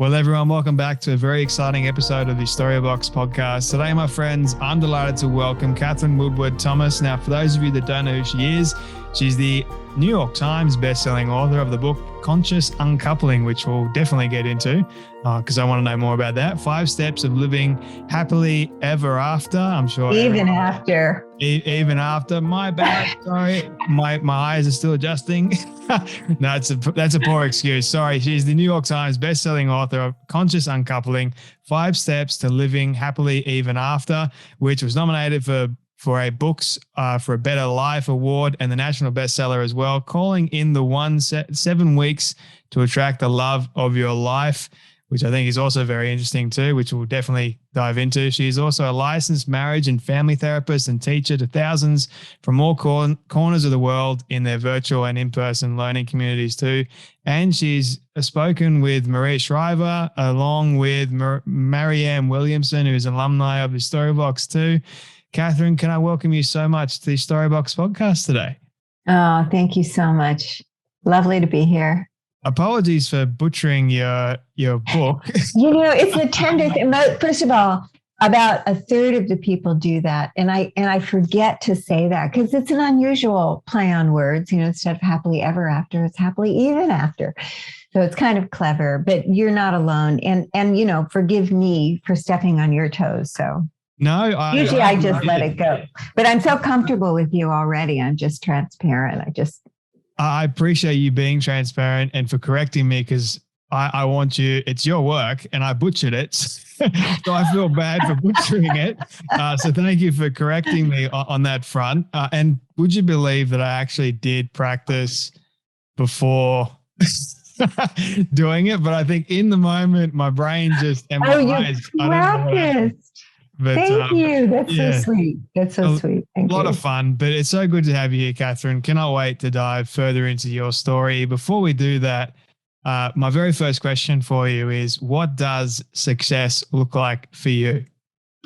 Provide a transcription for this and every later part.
Well, everyone, welcome back to a very exciting episode of the Storybox podcast. Today, my friends, I'm delighted to welcome Katherine Woodward Thomas. Now, for those of you that don't know who she is, she's the New York Times bestselling author of the book Conscious Uncoupling, which we'll definitely get into because I want to know more about that. 5 Steps of Living Happily Ever After. I'm sure. Even after. Even after. My bad. Sorry. My eyes are still adjusting. No, that's a poor excuse. Sorry. She's the New York Times bestselling author of Conscious Uncoupling, 5 Steps to Living Happily Even After, which was nominated for a Books for a Better Life award and the national bestseller as well, calling in the 7 weeks to attract the love of your life, which I think is also very interesting too, which we'll definitely dive into. She is also a licensed marriage and family therapist and teacher to thousands from all corners of the world in their virtual and in-person learning communities too. And she's spoken with Maria Shriver along with Marianne Williamson, who is an alumni of the Storybox too. Katherine, can I welcome you so much to the Storybox podcast today? Oh, thank you so much. Lovely to be here. Apologies for butchering your book. It's a tender thing. First of all, about a third of the people do that. And I forget to say that because it's an unusual play on words. Instead of happily ever after, it's happily even after. So it's kind of clever, but you're not alone. And forgive me for stepping on your toes. So no, I just let it go. But I'm so comfortable with you already. I'm just transparent. I appreciate you being transparent and for correcting me because I want you, it's your work and I butchered it. So I feel bad for butchering it. So thank you for correcting me on that front. And would you believe that I actually did practice before doing it? But I think in the moment, my brain just, and my eyes. Practiced. But, Thank you. That's so sweet. That's so sweet. Thank you. A lot of fun, but it's so good to have you here, Katherine. Cannot wait to dive further into your story. Before we do that, my very first question for you is, what does success look like for you?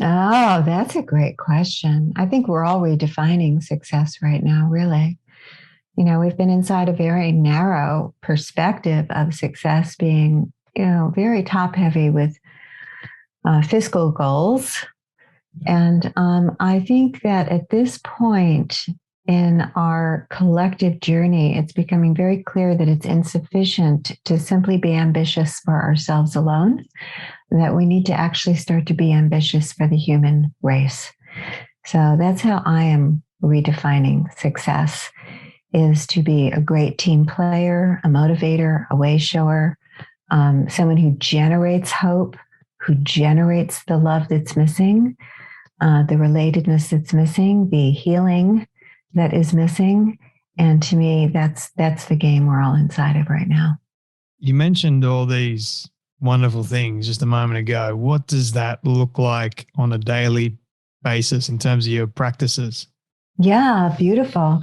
Oh, that's a great question. I think we're all redefining success right now, really. We've been inside a very narrow perspective of success being, very top heavy with fiscal goals. And I think that at this point in our collective journey, it's becoming very clear that it's insufficient to simply be ambitious for ourselves alone, that we need to actually start to be ambitious for the human race. So that's how I am redefining success, is to be a great team player, a motivator, a way shower, someone who generates hope, who generates the love that's missing, the relatedness that's missing, the healing that is missing. And to me, that's the game we're all inside of right now. You mentioned all these wonderful things just a moment ago. What does that look like on a daily basis in terms of your practices? Yeah, beautiful.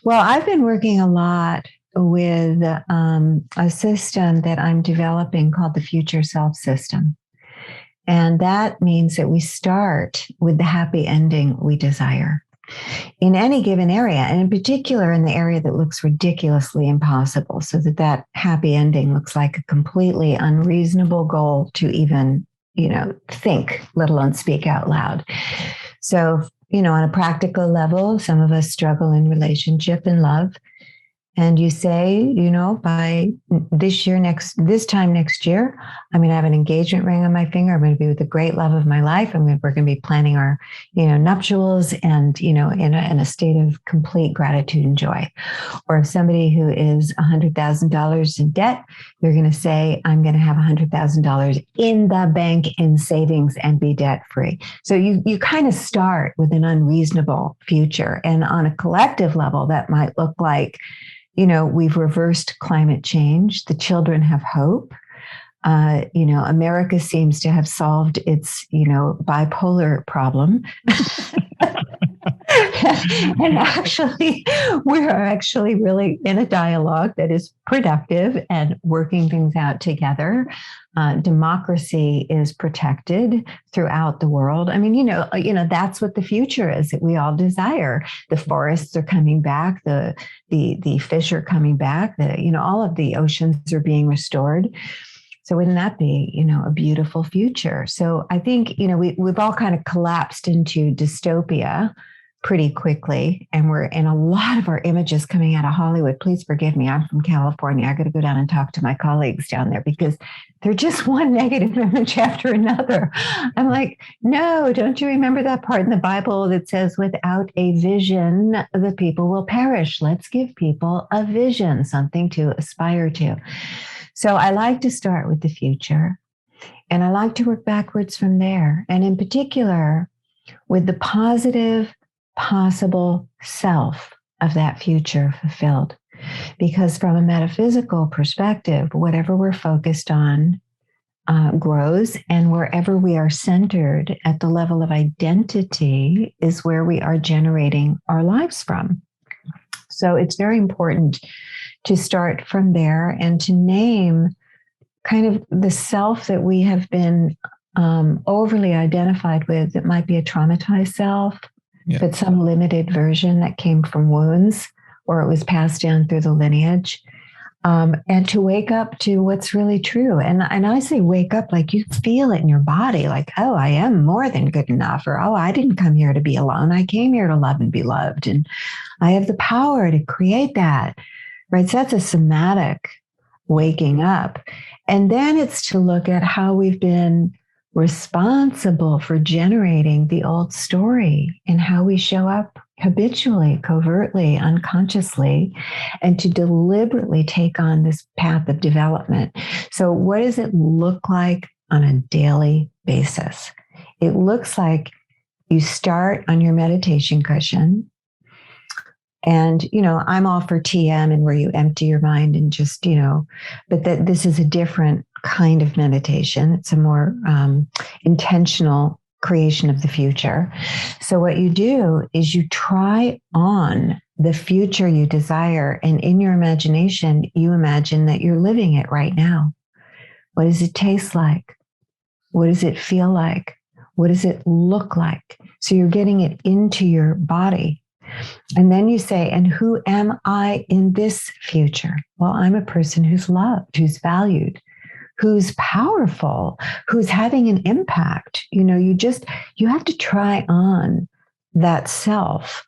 Well, I've been working a lot with a system that I'm developing called the Future Self System. And that means that we start with the happy ending we desire in any given area, and in particular in the area that looks ridiculously impossible, so that happy ending looks like a completely unreasonable goal to even, think, let alone speak out loud. So, on a practical level, some of us struggle in relationship and love. And you say, by this time next year, I'm going to have an engagement ring on my finger. I'm going to be with the great love of my life. We're going to be planning our, nuptials and, in a state of complete gratitude and joy. Or if somebody who is $100,000 in debt, you're going to say, I'm going to have $100,000 in the bank in savings and be debt free. So you kind of start with an unreasonable future. And on a collective level, that might look like, we've reversed climate change. The children have hope. America seems to have solved its, bipolar problem. And actually, we're actually really in a dialogue that is productive and working things out together. Democracy is protected throughout the world. I mean, that's what the future is that we all desire. The forests are coming back. The fish are coming back. All of the oceans are being restored. So wouldn't that be, a beautiful future? So I think, we've all kind of collapsed into dystopia pretty quickly. And we're in a lot of our images coming out of Hollywood. Please forgive me. I'm from California. I got to go down and talk to my colleagues down there because they're just one negative image after another. I'm like, no, don't you remember that part in the Bible that says, without a vision, the people will perish? Let's give people a vision, something to aspire to. So I like to start with the future, and I like to work backwards from there. And in particular, with the positive, possible self of that future fulfilled. Because from a metaphysical perspective, whatever we're focused on grows, and wherever we are centered at the level of identity is where we are generating our lives from. So it's very important to start from there and to name kind of the self that we have been overly identified with. It might be a traumatized self, but some limited version that came from wounds, or it was passed down through the lineage. And to wake up to what's really true. And I say wake up like you feel it in your body, like, oh, I am more than good enough, or, oh, I didn't come here to be alone. I came here to love and be loved. And I have the power to create that, right? So that's a somatic waking up. And then it's to look at how we've been responsible for generating the old story and how we show up habitually, covertly, unconsciously, and to deliberately take on this path of development. So what does it look like on a daily basis? It looks like you start on your meditation cushion. And, I'm all for TM and where you empty your mind and just, but that this is a different kind of meditation. It's a more intentional creation of the future. So what you do is you try on the future you desire. And in your imagination, you imagine that you're living it right now. What does it taste like? What does it feel like? What does it look like? So you're getting it into your body. And then you say, and who am I in this future? Well, I'm a person who's loved, who's valued, who's powerful, who's having an impact. You have to try on that self.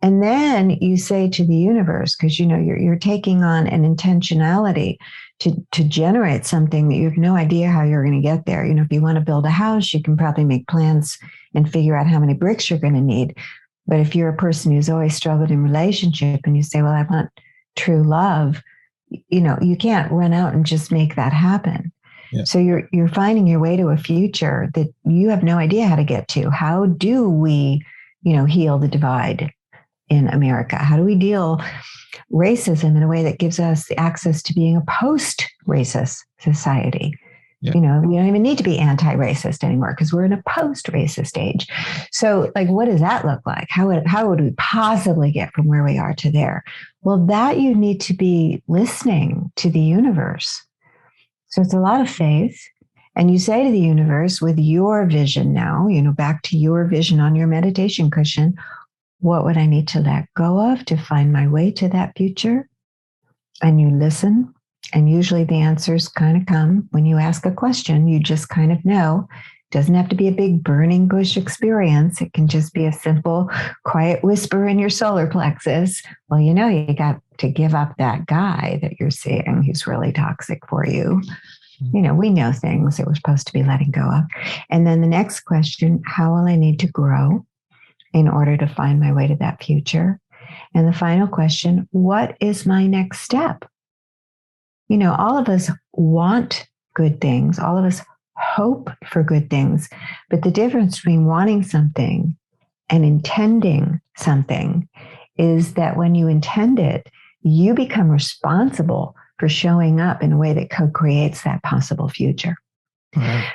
And then you say to the universe, because you're taking on an intentionality to generate something that you have no idea how you're going to get there. If you want to build a house, you can probably make plans and figure out how many bricks you're going to need. But if you're a person who's always struggled in relationship and you say, well, I want true love, you can't run out and just make that happen. Yeah. So you're finding your way to a future that you have no idea how to get to. How do we, heal the divide in America? How do we deal racism in a way that gives us the access to being a post-racist society? Yeah. We don't even need to be anti-racist anymore because we're in a post-racist age. So, what does that look like? How would we possibly get from where we are to there? Well, that you need to be listening to the universe. So it's a lot of faith. And you say to the universe, with your vision now, back to your vision on your meditation cushion, what would I need to let go of to find my way to that future? And you listen. And usually the answers kind of come when you ask a question. You just kind of know. It doesn't have to be a big burning bush experience. It can just be a simple, quiet whisper in your solar plexus. Well, you got to give up that guy that you're seeing who's really toxic for you. We know things that we're supposed to be letting go of. And then the next question, how will I need to grow in order to find my way to that future? And the final question, what is my next step? All of us want good things. All of us hope for good things. But the difference between wanting something and intending something is that when you intend it, you become responsible for showing up in a way that co-creates that possible future. Right.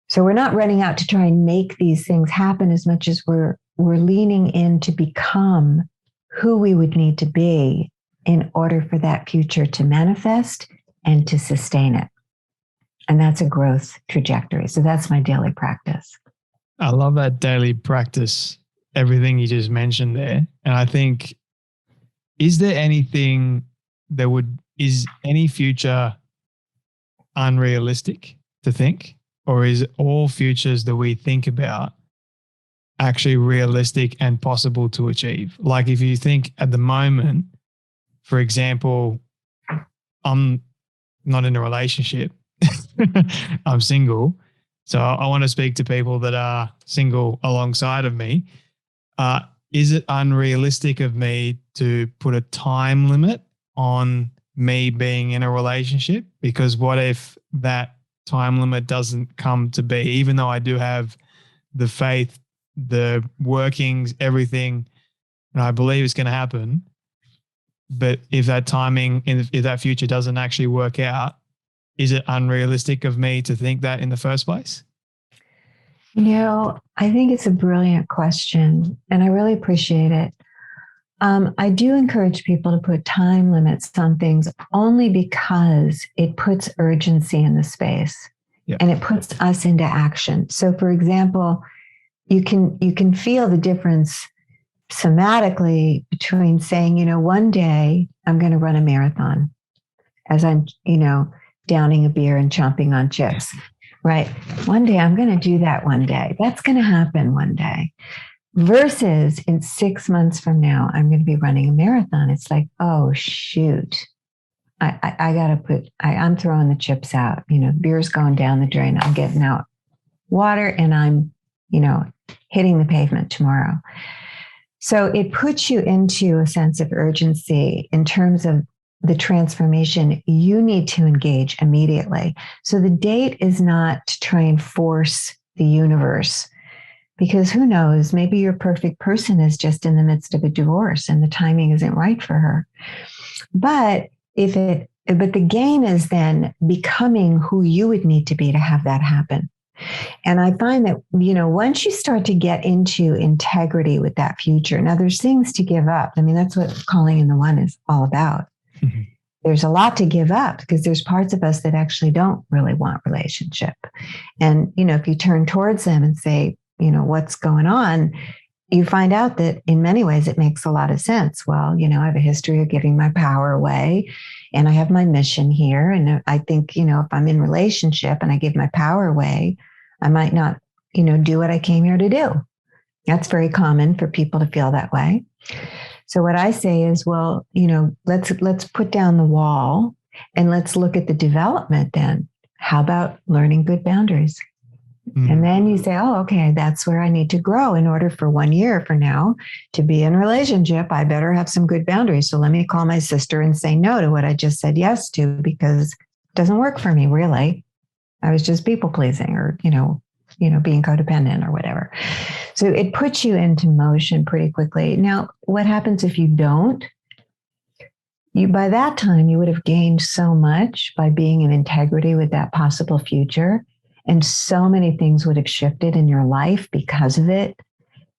So we're not running out to try and make these things happen as much as we're leaning in to become who we would need to be in order for that future to manifest and to sustain it. And that's a growth trajectory. So that's my daily practice. I love that daily practice, everything you just mentioned there. And I think, is there anything that is any future unrealistic to think? Or is all futures that we think about actually realistic and possible to achieve? Like if you think at the moment, for example, I'm not in a relationship, I'm single. So I want to speak to people that are single alongside of me. Is it unrealistic of me to put a time limit on me being in a relationship? Because what if that time limit doesn't come to be, even though I do have the faith, the workings, everything, and I believe it's going to happen. But if that timing, if that future doesn't actually work out, is it unrealistic of me to think that in the first place? I think it's a brilliant question, and I really appreciate it. I do encourage people to put time limits on things only because it puts urgency in the space and it puts us into action. So, for example, you can feel the difference somatically between saying, one day I'm going to run a marathon as I'm, downing a beer and chomping on chips, right? One day I'm going to do that one day. That's going to happen one day. Versus in 6 months from now, I'm going to be running a marathon. It's like, oh, shoot. I got to I'm throwing the chips out. Beer's going down the drain. I'm getting out water and I'm, hitting the pavement tomorrow. So it puts you into a sense of urgency in terms of the transformation you need to engage immediately. So the date is not to try and force the universe, because who knows, maybe your perfect person is just in the midst of a divorce and the timing isn't right for her. But the game is then becoming who you would need to be to have that happen. And I find that, once you start to get into integrity with that future, now there's things to give up. I mean, that's what Calling in the One is all about. Mm-hmm. There's a lot to give up because there's parts of us that actually don't really want relationship. And, if you turn towards them and say, what's going on, you find out that in many ways it makes a lot of sense. Well, I have a history of giving my power away and I have my mission here. And I think, if I'm in relationship and I give my power away, I might not, do what I came here to do. That's very common for people to feel that way. So what I say is, well, let's put down the wall and let's look at the development then. How about learning good boundaries? Mm. And then you say, oh, okay, that's where I need to grow in order for 1 year from now to be in a relationship. I better have some good boundaries. So let me call my sister and say no to what I just said yes to, because it doesn't work for me, really. I was just people pleasing or, being codependent or whatever. So it puts you into motion pretty quickly. Now, what happens if you don't? By that time, you would have gained so much by being in integrity with that possible future. And so many things would have shifted in your life because of it.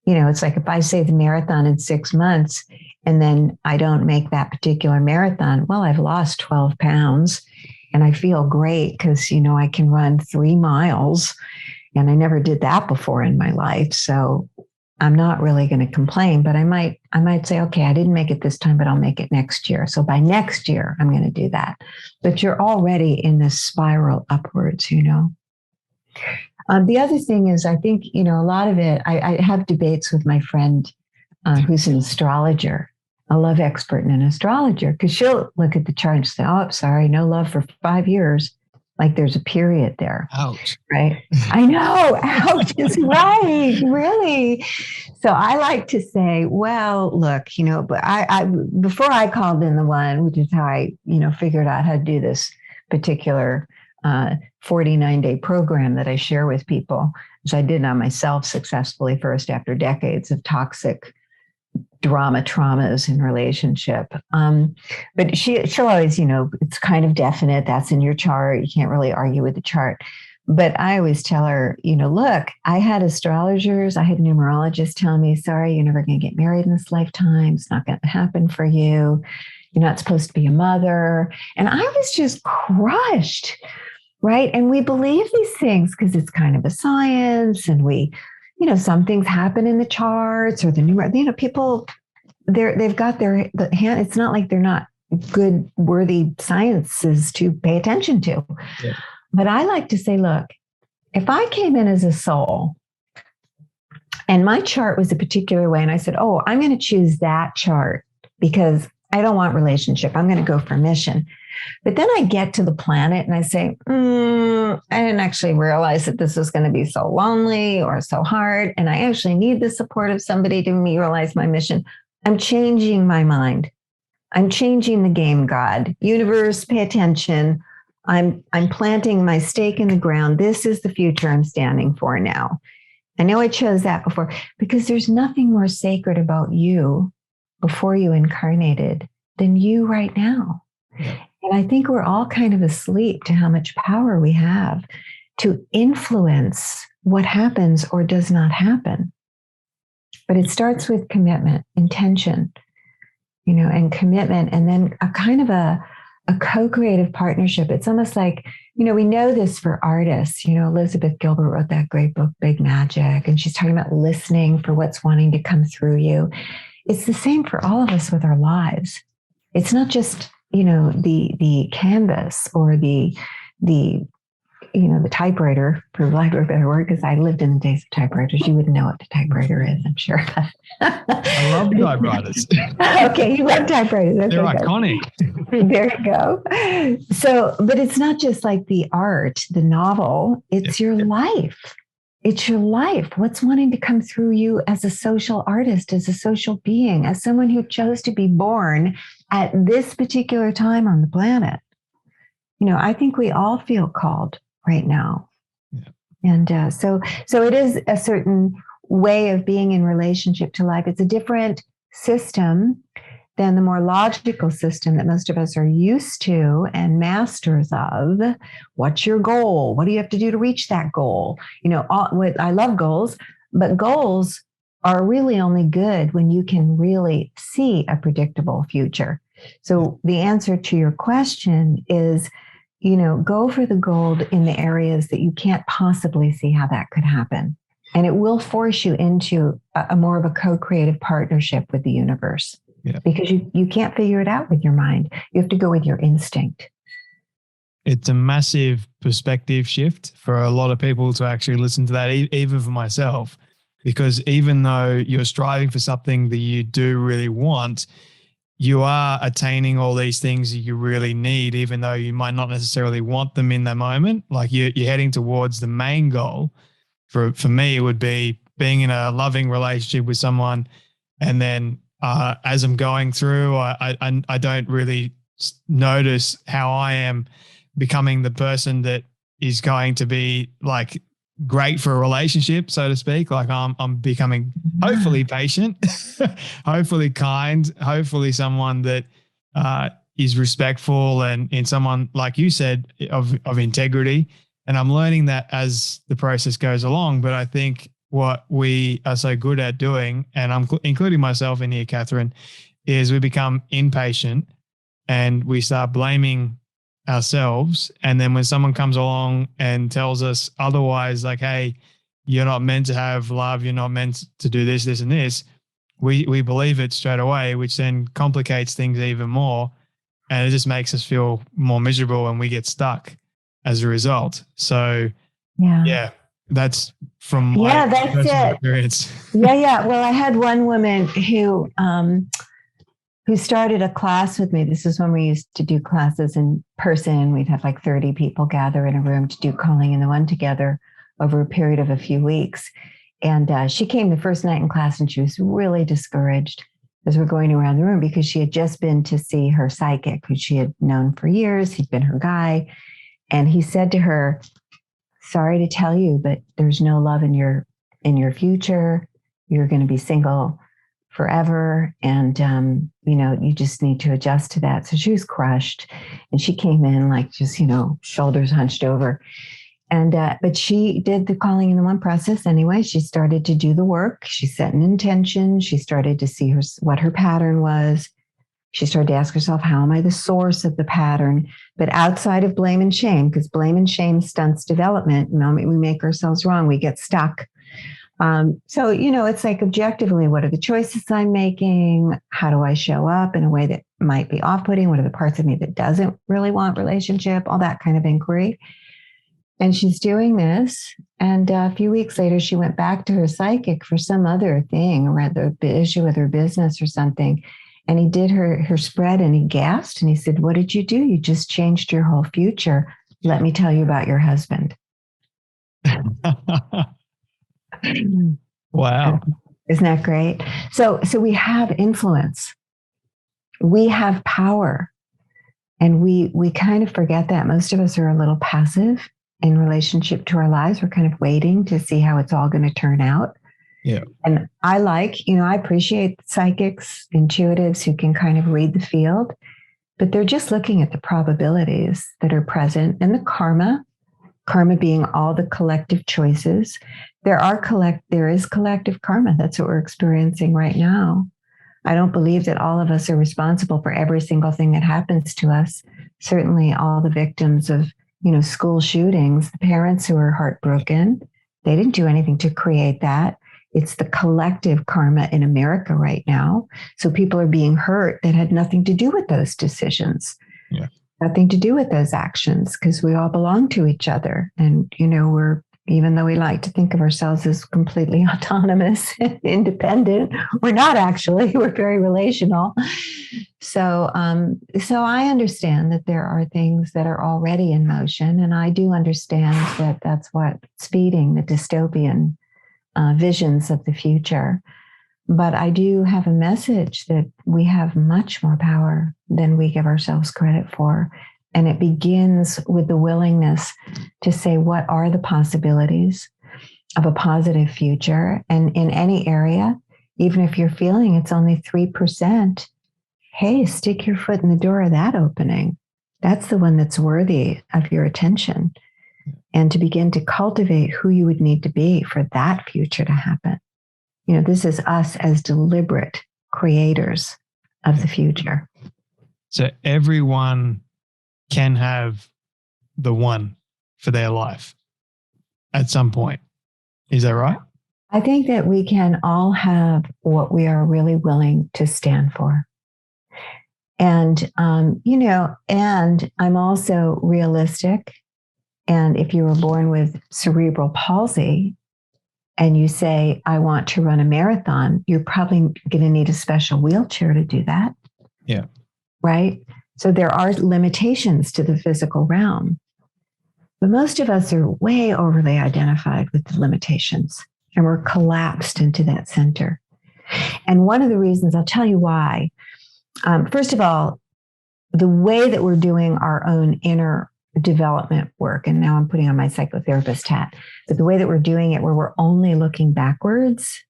It's like if I say the marathon in 6 months and then I don't make that particular marathon, well, I've lost 12 pounds and I feel great because, I can run 3 miles and I never did that before in my life. So I'm not really going to complain, but I might say, okay, I didn't make it this time, but I'll make it next year. So by next year, I'm going to do that. But you're already in this spiral upwards, The other thing is, I think, a lot of it, I have debates with my friend who's an astrologer, a love expert and an astrologer, because she'll look at the chart and say, oh, sorry, no love for 5 years. Like there's a period there. Ouch. Right? I know. Ouch is right. Really. So I like to say, well, look, but I before I called in the one, which is how I, figured out how to do this particular 49-day program that I share with people, which I did on myself successfully first after decades of toxic traumas in relationship. But she'll always, it's kind of definite. That's in your chart. You can't really argue with the chart. But I always tell her, look, I had astrologers, I had numerologists telling me, sorry, you're never going to get married in this lifetime. It's not going to happen for you. You're not supposed to be a mother. And I was just crushed. Right. And we believe these things because it's kind of a science and we, some things happen in the charts or the people, they've got the hand. It's not like they're not good, worthy sciences to pay attention to. Yeah. But I like to say, look, if I came in as a soul and my chart was a particular way, and I said, oh, I'm going to choose that chart because I don't want relationship. I'm going to go for mission. But then I get to the planet and I say, I didn't actually realize that this was going to be so lonely or so hard. And I actually need the support of somebody to me realize my mission. I'm changing my mind. I'm changing the game, God. Universe, pay attention. I'm planting my stake in the ground. This is the future I'm standing for now. I know I chose that before because there's nothing more sacred about you before you incarnated than you right now. And I think we're all kind of asleep to how much power we have to influence what happens or does not happen. But it starts with commitment, intention, and commitment, and then a kind of a co-creative partnership. It's almost like, we know this for artists. Elizabeth Gilbert wrote that great book, Big Magic, and she's talking about listening for what's wanting to come through you. It's the same for all of us with our lives. It's not just, the canvas or the typewriter, for lack of a better word, because I lived in the days of typewriters. You wouldn't know what the typewriter is, I'm sure. I love typewriters. Okay, you love typewriters. That's They're okay. iconic. There you go. So, but it's not just like the art, the novel, it's your life. It's your life. What's wanting to come through you as a social artist, as a social being, as someone who chose to be born at this particular time on the planet. I think we all feel called right now. Yeah. And so it is a certain way of being in relationship to life. It's a different system than the more logical system that most of us are used to and masters of. What's your goal? What do you have to do to reach that goal? I love goals, but goals are really only good when you can really see a predictable future. So the answer to your question is, go for the gold in the areas that you can't possibly see how that could happen. And it will force you into a more of a co-creative partnership with the universe. Yeah. Because you can't figure it out with your mind. You have to go with your instinct. It's a massive perspective shift for a lot of people to actually listen to that, even for myself, because even though you're striving for something that you do really want, you are attaining all these things that you really need, even though you might not necessarily want them in that moment. Like you're heading towards the main goal. For me, it would be being in a loving relationship with someone, and then as I'm going through, I don't really notice how I am becoming the person that is going to be like great for a relationship, so to speak. Like I'm becoming hopefully patient, hopefully kind, hopefully someone that is respectful and someone, like you said, of integrity. And I'm learning that as the process goes along. But I think what we are so good at doing, and I'm including myself in here, Katherine, is we become impatient and we start blaming ourselves. And then when someone comes along and tells us otherwise, like, hey, you're not meant to have love, you're not meant to do this, this, and this, we believe it straight away, which then complicates things even more. And it just makes us feel more miserable and we get stuck as a result. So yeah. That's from my personal experience. Yeah. Well, I had one woman who started a class with me. This is when we used to do classes in person. We'd have like 30 people gather in a room to do Calling in the One together over a period of a few weeks. And she came the first night in class and she was really discouraged as we're going around the room because she had just been to see her psychic, who she had known for years. He'd been her guy. And he said to her, sorry to tell you, but there's no love in your future. You're going to be single forever. And, you just need to adjust to that. So she was crushed and she came in like just, shoulders hunched over. And, but she did the Calling in the One process anyway. She started to do the work. She set an intention. She started to see what her pattern was. She started to ask herself, how am I the source of the pattern? But outside of blame and shame, because blame and shame stunts development. The moment we make ourselves wrong, we get stuck. So, it's like objectively, what are the choices I'm making? How do I show up in a way that might be off-putting? What are the parts of me that doesn't really want relationship? All that kind of inquiry. And she's doing this. And a few weeks later, she went back to her psychic for some other thing around the issue with her business or something. And he did her spread and he gasped and he said, "What did you do? You just changed your whole future. Let me tell you about your husband." Wow. Isn't that great? So we have influence. We have power. And we kind of forget that. Most of us are a little passive in relationship to our lives. We're kind of waiting to see how it's all going to turn out. Yeah. And I appreciate psychics, intuitives who can kind of read the field, but they're just looking at the probabilities that are present and the karma being all the collective choices. There is collective karma. That's what we're experiencing right now. I don't believe that all of us are responsible for every single thing that happens to us. Certainly all the victims of, school shootings, the parents who are heartbroken, they didn't do anything to create that. It's the collective karma in America right now. So people are being hurt that had nothing to do with those decisions. Yeah. Nothing to do with those actions, because we all belong to each other. And, even though we like to think of ourselves as completely autonomous and independent, we're not actually. We're very relational. So I understand that there are things that are already in motion. And I do understand that that's what's feeding the dystopian visions of the future. But I do have a message that we have much more power than we give ourselves credit for. And it begins with the willingness to say, what are the possibilities of a positive future? And in any area, even if you're feeling it's only 3%, hey, stick your foot in the door of that opening. That's the one that's worthy of your attention. And to begin to cultivate who you would need to be for that future to happen. This is us as deliberate creators of the future. So everyone can have the one for their life at some point. Is that right? I think that we can all have what we are really willing to stand for. And, and I'm also realistic. And if you were born with cerebral palsy and you say, I want to run a marathon, you're probably going to need a special wheelchair to do that. Yeah. Right? So there are limitations to the physical realm. But most of us are way overly identified with the limitations, and we're collapsed into that center. And one of the reasons, I'll tell you why. First of all, the way that we're doing our own inner development work, and now I'm putting on my psychotherapist hat, but the way that we're doing it, where we're only looking backwards,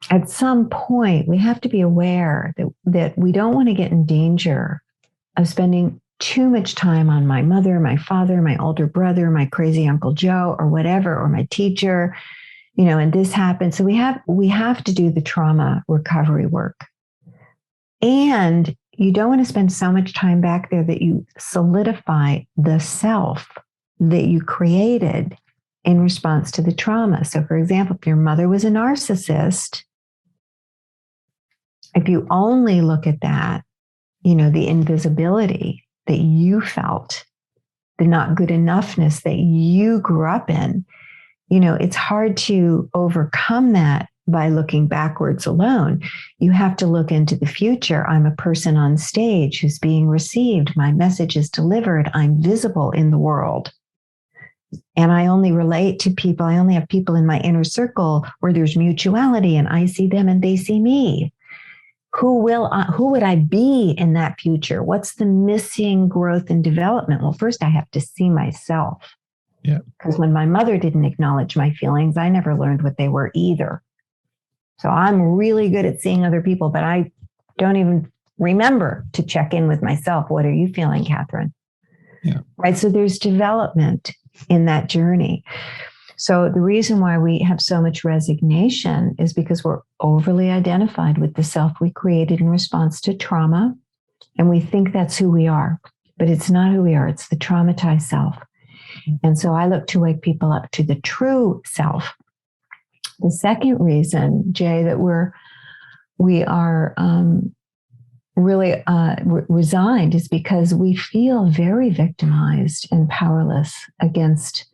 at some point, we have to be aware that we don't want to get in danger of spending too much time on my mother, my father, my older brother, my crazy Uncle Joe, or whatever, or my teacher, and this happened. So we have to do the trauma recovery work. And you don't want to spend so much time back there that you solidify the self that you created in response to the trauma. So for example, if your mother was a narcissist, if you only look at that, the invisibility that you felt, the not good enoughness that you grew up in, it's hard to overcome that by looking backwards alone. You have to look into the future. I'm a person on stage who's being received. My message is delivered. I'm visible in the world. And I only relate to people. I only have people in my inner circle where there's mutuality and I see them and they see me. Who would I be in that future? What's the missing growth and development? Well, first I have to see myself. Yeah. Because when my mother didn't acknowledge my feelings, I never learned what they were either. So I'm really good at seeing other people, but I don't even remember to check in with myself. What are you feeling, Katherine? Yeah. Right. So there's development in that journey. So the reason why we have so much resignation is because we're overly identified with the self we created in response to trauma. And we think that's who we are, but it's not who we are. It's the traumatized self. And so I look to wake people up to the true self, The second reason, Jay, that we are really resigned is because we feel very victimized and powerless against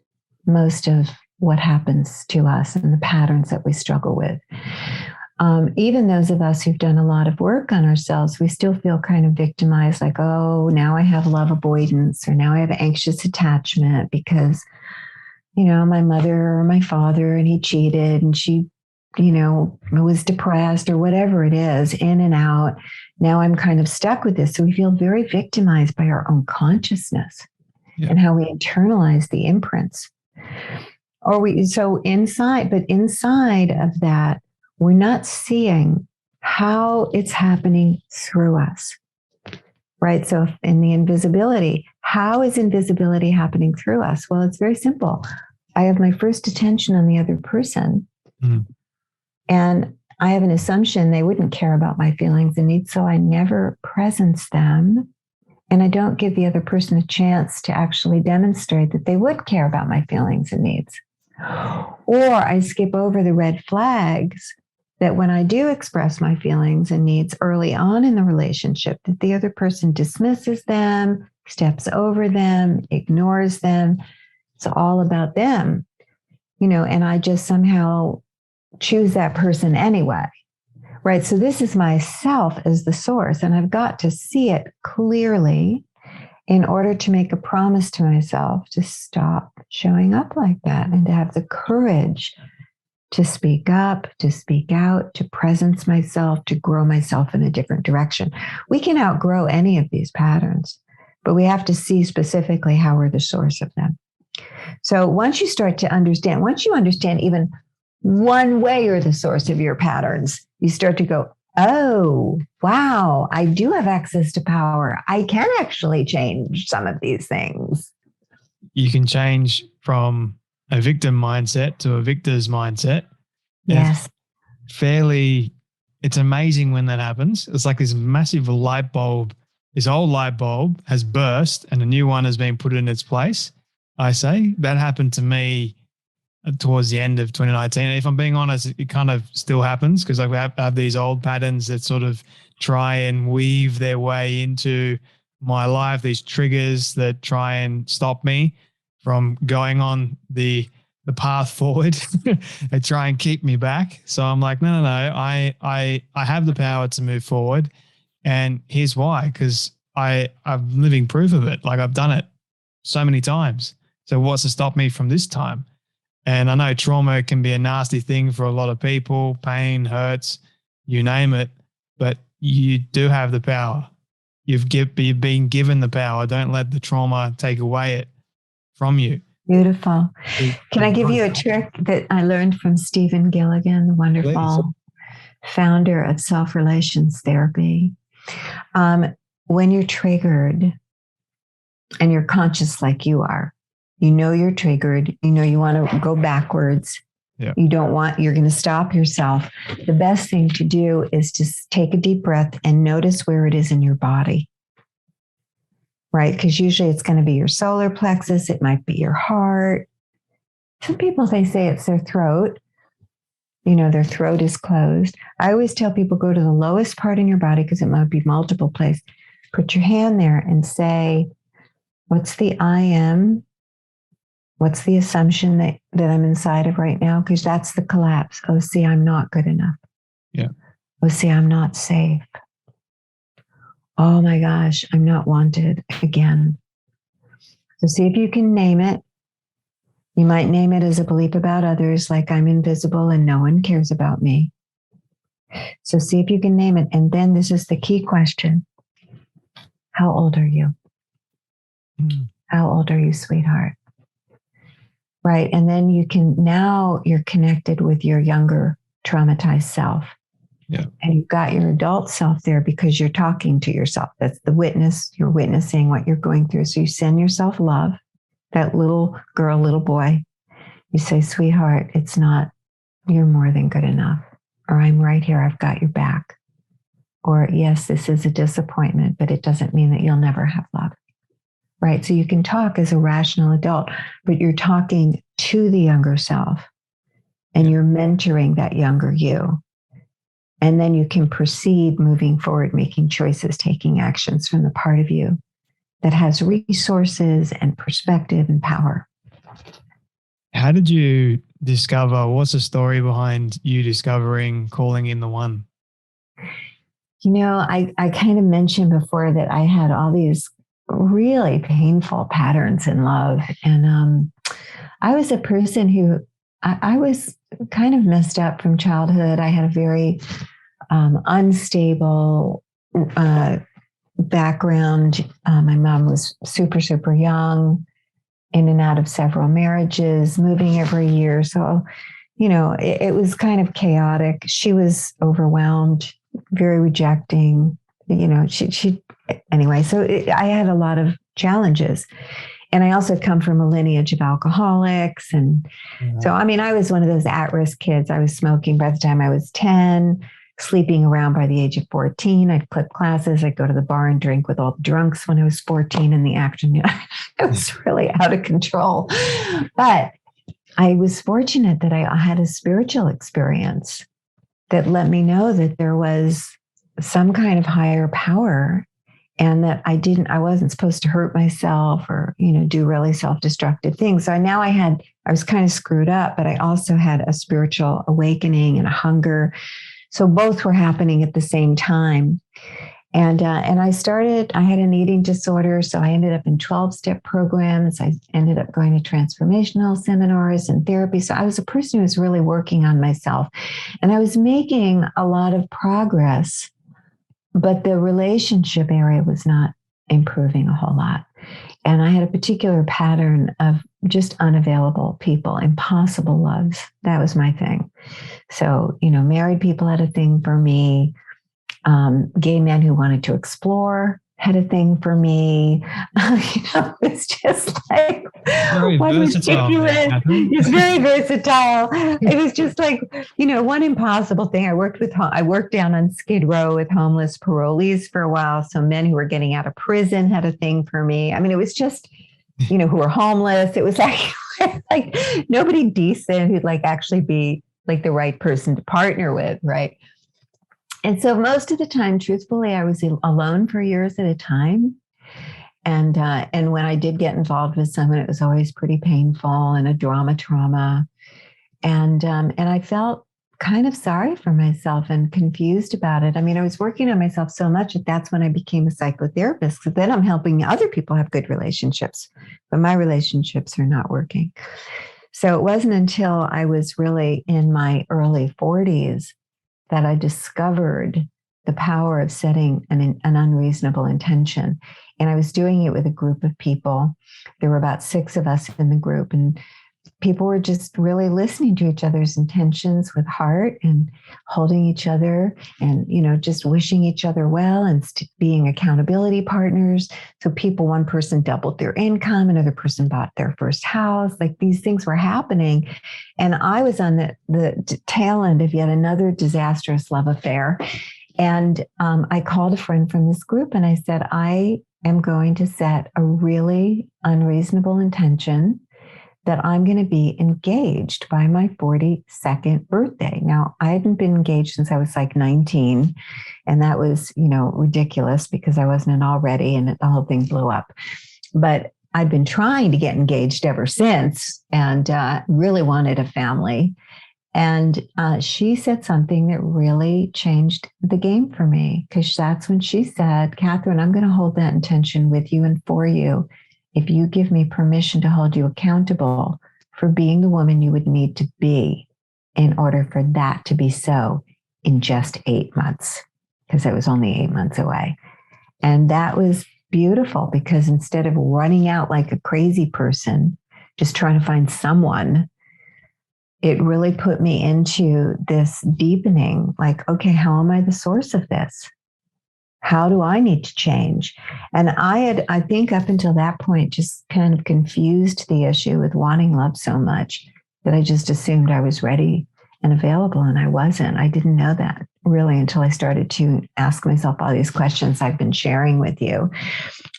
most of what happens to us and the patterns that we struggle with. Even those of us who've done a lot of work on ourselves, we still feel kind of victimized, like, oh, now I have love avoidance, or now I have anxious attachment because, my mother or my father, and he cheated, and she, was depressed, or whatever it is, in and out. Now I'm kind of stuck with this. So we feel very victimized by our own consciousness and how we internalize the imprints. Inside of that, we're not seeing how it's happening through us, right? So in the invisibility, how is invisibility happening through us? Well, it's very simple. I have my first attention on the other person, and I have an assumption they wouldn't care about my feelings and needs, so I never presence them, and I don't give the other person a chance to actually demonstrate that they would care about my feelings and needs. Or I skip over the red flags that when I do express my feelings and needs early on in the relationship, that the other person dismisses them, steps over them, ignores them. It's all about them, and I just somehow choose that person anyway, right? So this is myself as the source, and I've got to see it clearly in order to make a promise to myself to stop showing up like that and to have the courage to speak up, to speak out, to presence myself, to grow myself in a different direction. We can outgrow any of these patterns, but we have to see specifically how we're the source of them. So once you understand even one way you're the source of your patterns, you start to go, oh, wow, I do have access to power. I can actually change some of these things. You can change from a victim mindset to a victor's mindset. Yes. It's amazing when that happens. It's like this massive light bulb, this old light bulb has burst and a new one has been put in its place. I say that happened to me towards the end of 2019. And if I'm being honest, it kind of still happens because I have these old patterns that sort of try and weave their way into my life, these triggers that try and stop me from going on the path forward. They try and keep me back. So I'm like, no. I have the power to move forward. And here's why, because I'm living proof of it. Like I've done it so many times. So what's to stop me from this time? And I know trauma can be a nasty thing for a lot of people, pain, hurts, you name it, but you do have the power. You've been given the power. Don't let the trauma take away it from you. Beautiful. Can I give you a trick that I learned from Stephen Gilligan, the wonderful founder of self-relations therapy? When you're triggered and you're conscious like you are, you're triggered, you want to go backwards. Yeah. You're going to stop yourself. The best thing to do is to take a deep breath and notice where it is in your body. Right? Because usually it's going to be your solar plexus. It might be your heart. Some people, they say it's their throat. Their throat is closed. I always tell people go to the lowest part in your body because it might be multiple places. Put your hand there and say, what's the I am? What's the assumption that I'm inside of right now? Because that's the collapse. Oh, see, I'm not good enough. Yeah. Oh, see, I'm not safe. Oh my gosh, I'm not wanted again. So see if you can name it. You might name it as a belief about others, like I'm invisible and no one cares about me. So see if you can name it. And then this is the key question. How old are you? How old are you, sweetheart? Right. And then you're connected with your younger traumatized self. Yeah. And you've got your adult self there because you're talking to yourself. That's the witness. You're witnessing what you're going through. So you send yourself love, that little girl, little boy. You say, sweetheart, you're more than good enough. Or I'm right here. I've got your back. Or yes, this is a disappointment, but it doesn't mean that you'll never have love. Right. So you can talk as a rational adult, but you're talking to the younger self. and you're mentoring that younger you. And then you can proceed moving forward, making choices, taking actions from the part of you that has resources and perspective and power. How did you discover, what's the story behind you discovering calling in the one? You know, I kind of mentioned before that I had all these really painful patterns in love. And I was a person who, I was kind of messed up from childhood. I had a very unstable background. My mom was super, super young, in and out of several marriages, moving every year. So, you know, it was kind of chaotic. She was overwhelmed, very rejecting, you know, she anyway. So I had a lot of challenges. And I also come from a lineage of alcoholics. And so, I mean, I was one of those at-risk kids. I was smoking by the time I was 10, sleeping around by the age of 14. I'd clip classes. I'd go to the bar and drink with all the drunks when I was 14 in the afternoon. I was really out of control. But I was fortunate that I had a spiritual experience that let me know that there was some kind of higher power, and that I wasn't supposed to hurt myself or, you know, do really self-destructive things. So I was kind of screwed up, but I also had a spiritual awakening and a hunger. So both were happening at the same time. And I had an eating disorder. So I ended up in 12-step programs. I ended up going to transformational seminars and therapy. So I was a person who was really working on myself, and I was making a lot of progress, but the relationship area was not improving a whole lot. And I had a particular pattern of just unavailable people, impossible loves. That was my thing. So, you know, married people had a thing for me. Gay men who wanted to explore had a thing for me. You know, it's just like, very versatile. It's very versatile. It was just like, you know, one impossible thing. I worked down on Skid Row with homeless parolees for a while. So men who were getting out of prison had a thing for me. I mean, it was just, you know, who were homeless. It was like nobody decent who'd like actually be like the right person to partner with, right? And so most of the time, truthfully, I was alone for years at a time. And when I did get involved with someone, it was always pretty painful and a trauma. And I felt kind of sorry for myself and confused about it. I mean, I was working on myself so much that that's when I became a psychotherapist. So then I'm helping other people have good relationships, but my relationships are not working. So it wasn't until I was really in my early 40s that I discovered the power of setting an unreasonable intention. And I was doing it with a group of people. There were about 6 of us in the group, and people were just really listening to each other's intentions with heart and holding each other and, you know, just wishing each other well and being accountability partners. So one person doubled their income, another person bought their first house. Like these things were happening. And I was on the tail end of yet another disastrous love affair. And I called a friend from this group and I said, I am going to set a really unreasonable intention that I'm going to be engaged by my 42nd birthday. Now, I hadn't been engaged since I was like 19, and that was, you know, ridiculous because I wasn't already, and the whole thing blew up. But I'd been trying to get engaged ever since, and really wanted a family. And she said something that really changed the game for me, because that's when she said, Katherine, I'm going to hold that intention with you and for you if you give me permission to hold you accountable for being the woman you would need to be in order for that to be so in just 8 months, because it was only 8 months away. And that was beautiful, because instead of running out like a crazy person, just trying to find someone, it really put me into this deepening, like, okay, how am I the source of this? How do I need to change? And I think up until that point, just kind of confused the issue with wanting love so much that I just assumed I was ready and available, and I wasn't. I didn't know that really until I started to ask myself all these questions I've been sharing with you.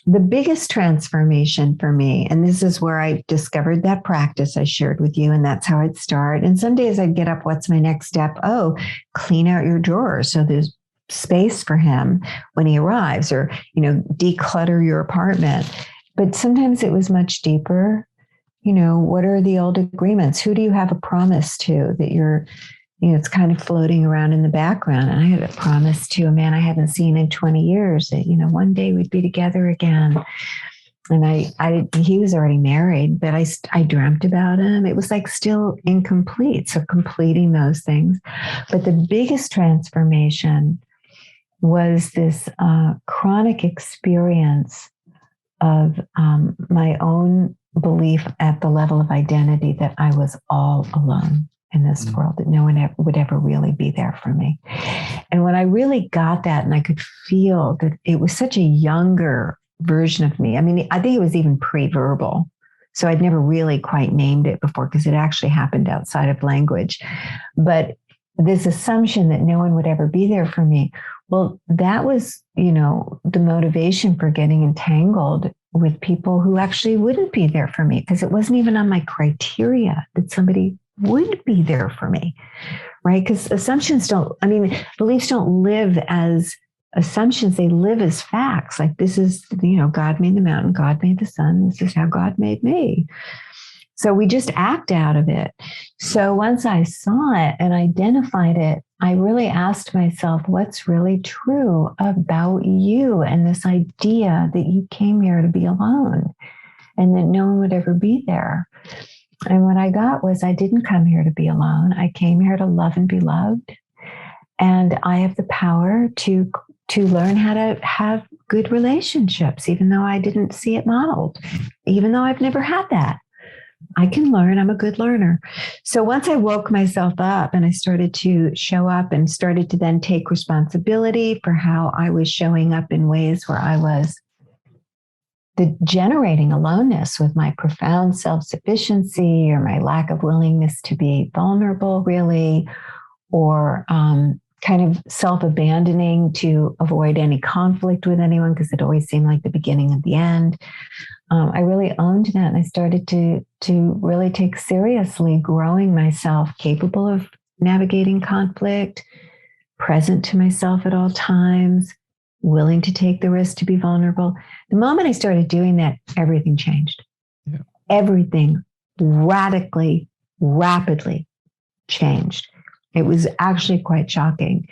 the biggest transformation for me, and this is where I discovered that practice I shared with you, and that's how I'd start. And some days I'd get up, what's my next step? Oh, clean out your drawers so there's space for him when he arrives, or, declutter your apartment. But sometimes it was much deeper. What are the old agreements? Who do you have a promise to that you're, it's kind of floating around in the background? And I had a promise to a man I hadn't seen in 20 years that, one day we'd be together again. And he was already married, but I dreamt about him. It was like still incomplete. So completing those things. But the biggest transformation was this chronic experience of my own belief at the level of identity that I was all alone in this world, that no one would ever really be there for me. And when I really got that, and I could feel that it was such a younger version of me. I mean, I think it was even pre-verbal. So I'd never really quite named it before because it actually happened outside of language. But this assumption that no one would ever be there for me, well, that was, the motivation for getting entangled with people who actually wouldn't be there for me, because it wasn't even on my criteria that somebody would be there for me, right? Because beliefs don't live as assumptions. They live as facts. Like, this is, God made the mountain, God made the sun. This is how God made me. So we just act out of it. So once I saw it and identified it, I really asked myself, what's really true about you and this idea that you came here to be alone and that no one would ever be there? And what I got was, I didn't come here to be alone. I came here to love and be loved. And I have the power to learn how to have good relationships, even though I didn't see it modeled, even though I've never had that. I can learn. I'm a good learner. So once I woke myself up and I started to show up and started to then take responsibility for how I was showing up in ways where I was generating aloneness with my profound self-sufficiency, or my lack of willingness to be vulnerable, really, or kind of self-abandoning to avoid any conflict with anyone, because it always seemed like the beginning of the end. I really owned that, and I started to really take seriously growing myself capable of navigating conflict, present to myself at all times, willing to take the risk to be vulnerable. The moment I started doing that, everything changed. Yeah. Everything radically, rapidly changed. It was actually quite shocking.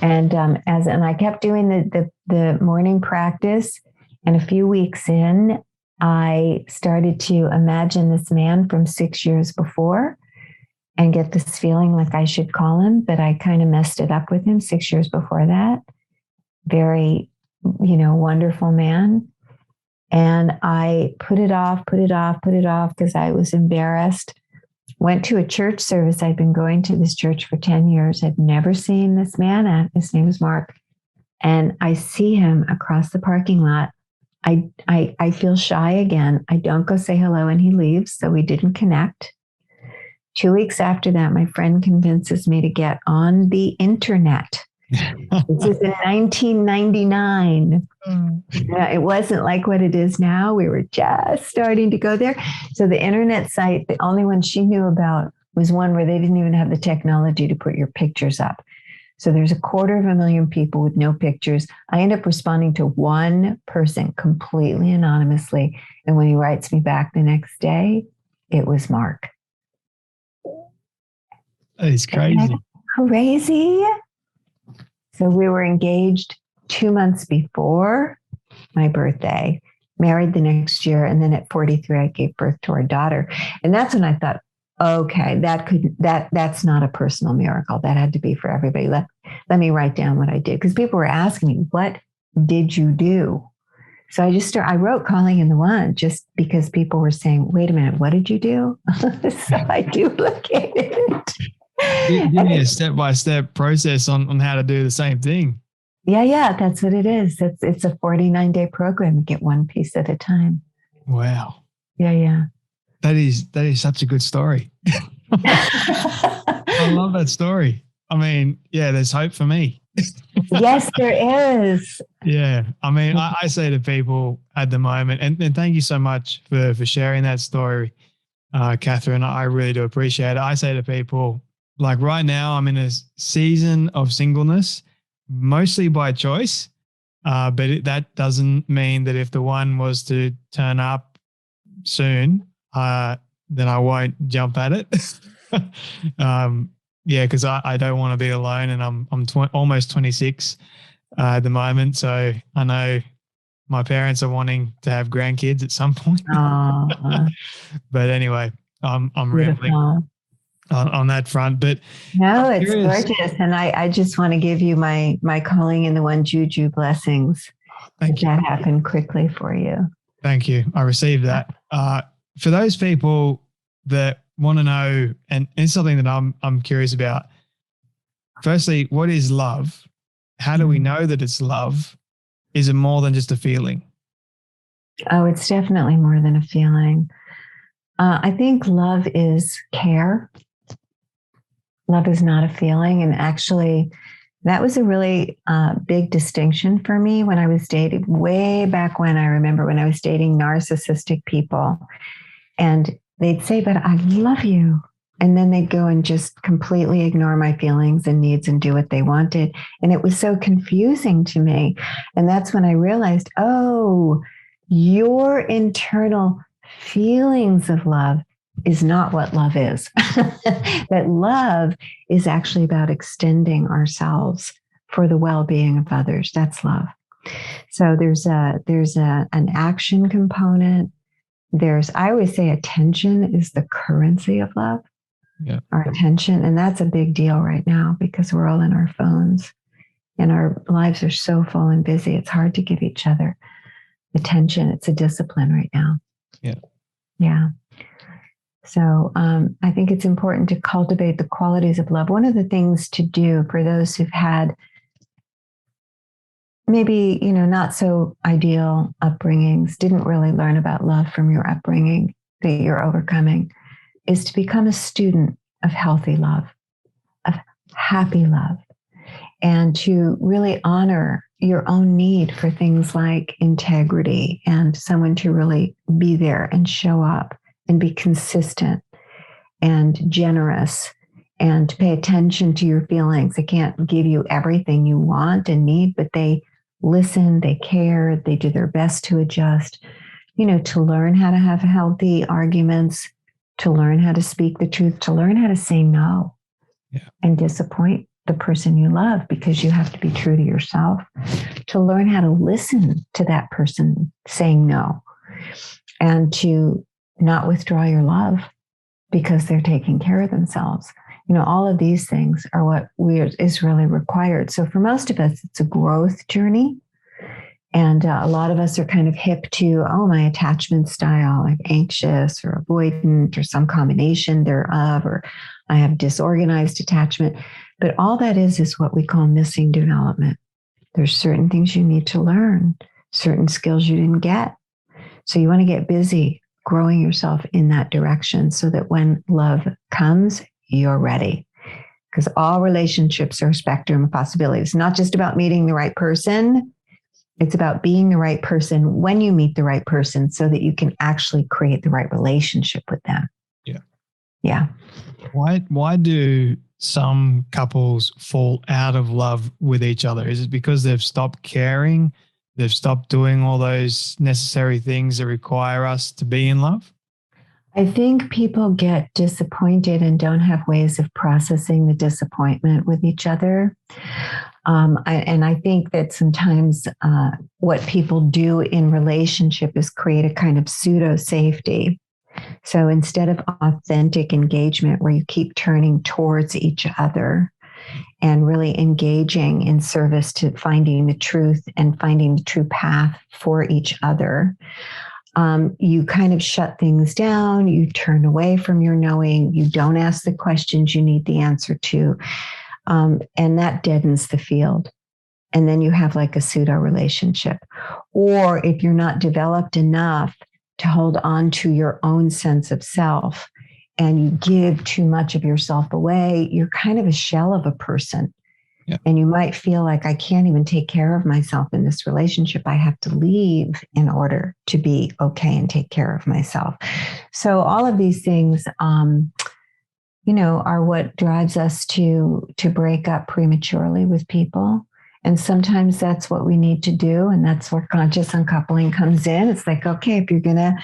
And I kept doing the morning practice, and a few weeks in, I started to imagine this man from 6 years before and get this feeling like I should call him, but I kind of messed it up with him 6 years before that. Very, wonderful man. And I put it off because I was embarrassed. Went to a church service. I'd been going to this church for 10 years. I'd never seen this man. His name was Mark. And I see him across the parking lot. I feel shy again. I don't go say hello, and he leaves. So we didn't connect. 2 weeks after that, my friend convinces me to get on the internet. This is in 1999. It wasn't like what it is now. We were just starting to go there. So the internet site, the only one she knew about was one where they didn't even have the technology to put your pictures up. So there's 250,000 people with no pictures. I end up responding to one person completely anonymously. And when he writes me back the next day, it was Mark. It's crazy. Crazy. So we were engaged 2 months before my birthday, married the next year. And then at 43, I gave birth to our daughter. And that's when I thought, okay, that's not a personal miracle. That had to be for everybody. Let me write down what I did. Because people were asking me, what did you do? So I wrote Calling in the One just because people were saying, wait a minute, what did you do? So I duplicated it. Give me a step-by-step process on how to do the same thing. Yeah, that's what it is. It's a 49-day program. You get one piece at a time. Wow. Yeah. That is such a good story. I love that story. I mean, yeah, there's hope for me. Yes, there is. Yeah. I mean, I say to people at the moment, and thank you so much for sharing that story, Katherine. I really do appreciate it. I say to people, like right now, I'm in a season of singleness, mostly by choice. But that doesn't mean that if the one was to turn up soon, then I won't jump at it. Yeah, because I don't want to be alone, and I'm almost 26 at the moment, so I know my parents are wanting to have grandkids at some point. Oh, But anyway, I'm rambling beautiful. on that front. But No, I'm it's curious. gorgeous. And I just want to give you my calling in the one juju blessings. Thank you. That happened quickly for you. Thank you. I received that. For those people that want to know, and it's something that I'm curious about. Firstly, what is love? How do we know that it's love? Is it more than just a feeling? Oh, it's definitely more than a feeling. I think love is care. Love is not a feeling. And actually, that was a really big distinction for me when I was dating, way back when. I remember when I was dating narcissistic people, and they'd say, "But I love you." And then they'd go and just completely ignore my feelings and needs and do what they wanted. And it was so confusing to me. And that's when I realized, oh, your internal feelings of love is not what love is. That love is actually about extending ourselves for the well-being of others. That's love. So there's an action component. I always say attention is the currency of love. Yeah. Our attention. And that's a big deal right now because we're all in our phones and our lives are so full and busy. It's hard to give each other attention. It's a discipline right now. Yeah. Yeah. So I think it's important to cultivate the qualities of love. One of the things to do for those who've had maybe, not so ideal upbringings, didn't really learn about love from your upbringing that you're overcoming, is to become a student of healthy love, of happy love, and to really honor your own need for things like integrity and someone to really be there and show up and be consistent and generous and to pay attention to your feelings. They can't give you everything you want and need, but they listen, they care, they do their best to adjust, to learn how to have healthy arguments, to learn how to speak the truth, to learn how to say no and disappoint the person you love because you have to be true to yourself, to learn how to listen to that person saying no and to not withdraw your love because they're taking care of themselves. All of these things are what is really required. So for most of us, it's a growth journey. And a lot of us are kind of hip to, my attachment style, like anxious or avoidant or some combination thereof, or I have disorganized attachment. But all that is what we call missing development. There's certain things you need to learn, certain skills you didn't get. So you want to get busy growing yourself in that direction so that when love comes, you're ready. Because all relationships are a spectrum of possibilities. It's not just about meeting the right person. It's about being the right person when you meet the right person so that you can actually create the right relationship with them. Yeah. Yeah. Why do some couples fall out of love with each other? Is it because they've stopped caring? They've stopped doing all those necessary things that require us to be in love? I think people get disappointed and don't have ways of processing the disappointment with each other. I think that sometimes what people do in relationship is create a kind of pseudo safety. So instead of authentic engagement where you keep turning towards each other and really engaging in service to finding the truth and finding the true path for each other, you kind of shut things down, you turn away from your knowing, you don't ask the questions you need the answer to, and that deadens the field. And then you have like a pseudo relationship. Or if you're not developed enough to hold on to your own sense of self and you give too much of yourself away, you're kind of a shell of a person. Yeah. And you might feel like, I can't even take care of myself in this relationship. I have to leave in order to be okay and take care of myself. So all of these things, are what drives us to break up prematurely with people. And sometimes that's what we need to do. And that's where conscious uncoupling comes in. It's like, okay, if you're going to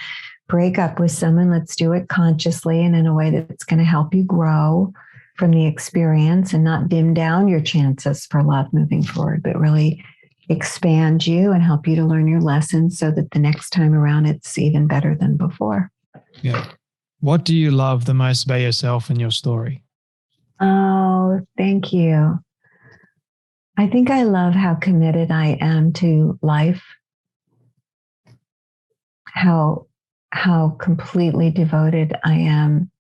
break up with someone, let's do it consciously and in a way that's going to help you grow from the experience and not dim down your chances for love moving forward, but really expand you and help you to learn your lessons so that the next time around it's even better than before. Yeah. What do you love the most about yourself and your story? Oh, thank you. I think I love how committed I am to life, how completely devoted I am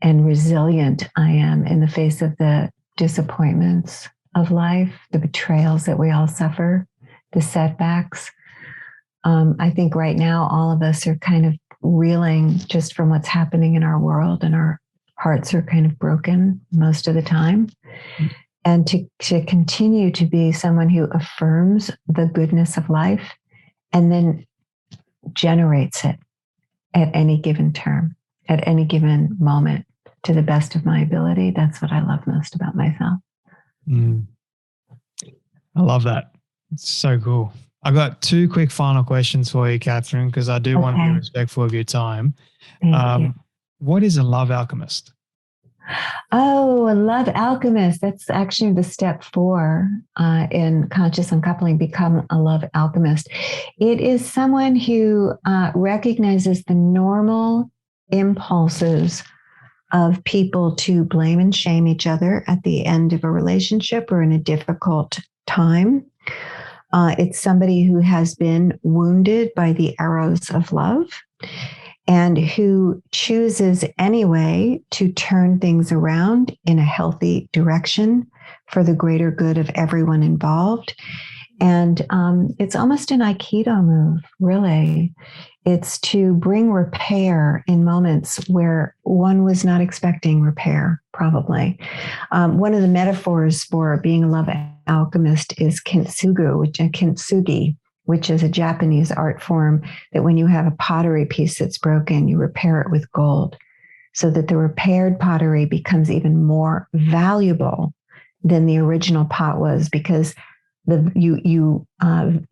and resilient I am in the face of the disappointments of life, the betrayals that we all suffer, the setbacks. I think right now all of us are kind of reeling just from what's happening in our world, and our hearts are kind of broken most of the time. And to continue to be someone who affirms the goodness of life and then generates it at any given term, at any given moment, to the best of my ability. That's what I love most about myself. I love that. It's so cool. I got two quick final questions for you, Katherine, because I do want to be respectful of your time. Thank you. What is a love alchemist? Oh, a love alchemist. That's actually the step 4 in Conscious Uncoupling, become a love alchemist. It is someone who recognizes the normal impulses of people to blame and shame each other at the end of a relationship or in a difficult time. It's somebody who has been wounded by the arrows of love and who chooses anyway to turn things around in a healthy direction for the greater good of everyone involved. And it's almost an Aikido move, really. It's to bring repair in moments where one was not expecting repair, probably. One of the metaphors for being a love alchemist is kintsugi, which is a Japanese art form that when you have a pottery piece that's broken, you repair it with gold so that the repaired pottery becomes even more valuable than the original pot was, because you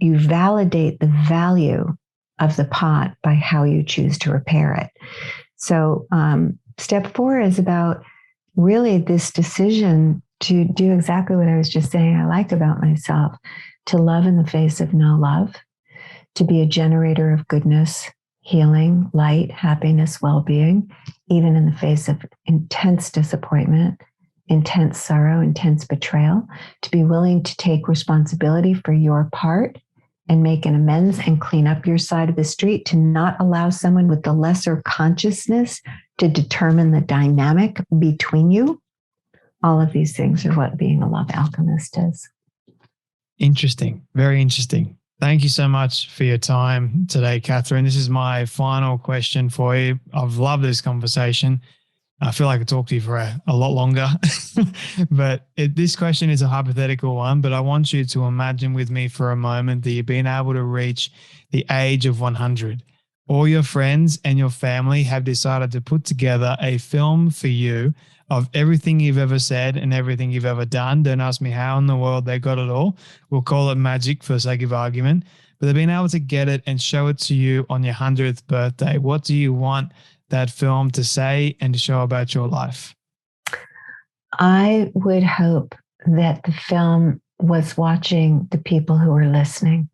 validate the value of the pot by how you choose to repair it. So step 4 is about really this decision to do exactly what I was just saying I like about myself, to love in the face of no love, to be a generator of goodness, healing, light, happiness, well-being, even in the face of intense disappointment, intense sorrow, intense betrayal, to be willing to take responsibility for your part and make an amends and clean up your side of the street, to not allow someone with the lesser consciousness to determine the dynamic between you. All of these things are what being a love alchemist is. Interesting. Very interesting. Thank you so much for your time today, Katherine. This is my final question for you. I've loved this conversation. I feel like I could talk to you for a lot longer, but this question is a hypothetical one, but I want you to imagine with me for a moment that you've been able to reach the age of 100. All your friends and your family have decided to put together a film for you of everything you've ever said and everything you've ever done. Don't ask me how in the world they got it all. We'll call it magic for sake of argument, but they've been able to get it and show it to you on your 100th birthday. What do you want that film to say and to show about your life? I would hope that the film was watching the people who were listening,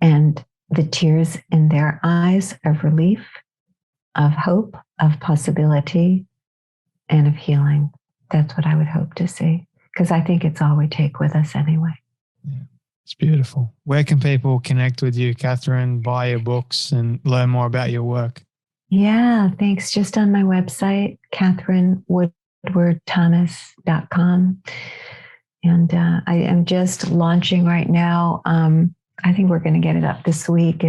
and the tears in their eyes of relief, of hope, of possibility, and of healing. That's what I would hope to see, because I think it's all we take with us anyway. Yeah, it's beautiful. Where can people connect with you, Katherine, buy your books and learn more about your work? Yeah, thanks. Just on my website, KatherineWoodwardThomas.com. And I am just launching right now. I think we're going to get it up this week.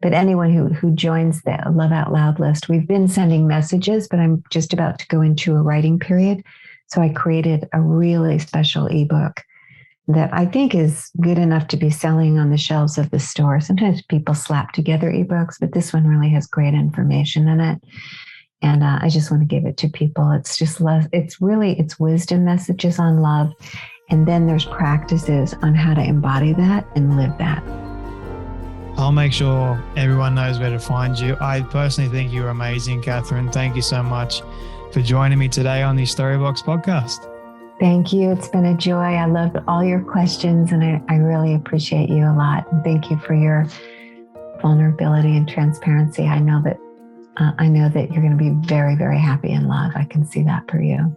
But anyone who joins the Love Out Loud list, we've been sending messages, but I'm just about to go into a writing period. So I created a really special ebook that I think is good enough to be selling on the shelves of the store. Sometimes people slap together ebooks, but this one really has great information in it. And I just want to give it to people. It's just it's wisdom messages on love. And then there's practices on how to embody that and live that. I'll make sure everyone knows where to find you. I personally think you're amazing, Katherine. Thank you so much for joining me today on the Storybox podcast. Thank you. It's been a joy. I loved all your questions, and I really appreciate you a lot. And thank you for your vulnerability and transparency. I know that you're going to be very, very happy in love. I can see that for you.